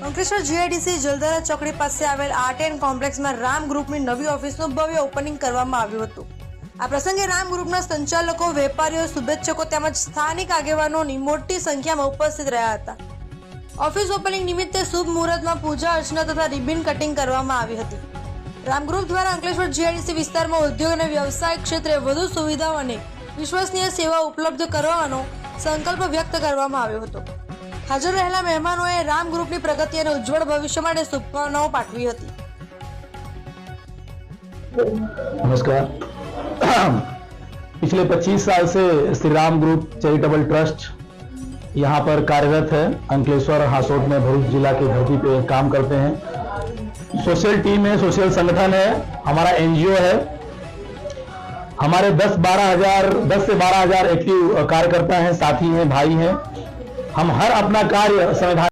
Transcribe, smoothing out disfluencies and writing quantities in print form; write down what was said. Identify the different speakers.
Speaker 1: Ankleshwar GIDC જલધારા ચોકડી પાસે આવેલ આર્ટ એન્ડ કોમ્પ્લેક્સમાં રામ ગ્રુપની નવી ઓફિસનું ભવ્ય ઓપનિંગ કરવામાં આવ્યું હતું। આ પ્રસંગે રામ ગ્રુપના સંચાલકો, વેપારીઓ, શુભેચ્છકો તેમજ સ્થાનિક આગેવાનોની મોટી સંખ્યામાં ઉપસ્થિત રહ્યા હતા। ઓફિસ ઓપનિંગ નિમિત્તે શુભ મુહૂર્તમાં પૂજા અર્ચના તથા રિબિન કટિંગ કરવામાં આવી હતી। રામ ગ્રુપ દ્વારા અંકલેશ્વર જીઆઈડીસી વિસ્તારમાં ઉદ્યોગ અને વ્યવસાય ક્ષેત્રે વધુ સુવિધાઓ અને વિશ્વસનીય સેવાઓ ઉપલબ્ધ કરવાનો સંકલ્પ વ્યક્ત કરવામાં આવ્યો હતો। હાજર રહેલા મહેમાનોએ રામ ગ્રુપની પ્રગતિ અને ઉજ્જવળ ભવિષ્ય માટે શુભકામનાઓ પાઠવી હતી।
Speaker 2: नमस्कार। पिछले 25 साल से Shri Ram group charitable trust यहाँ पर कार्यरत है। अंकलेश्वर और हासोट में भरूच जिला की धरती पे काम करते हैं। सोशल टीम है, सोशल संगठन है, हमारा एनजीओ है। हमारे 10 से 12 हजार एक्टिव कार्यकर्ता हैं, साथी हैं, भाई हैं। हम हर अपना कार्य संविधान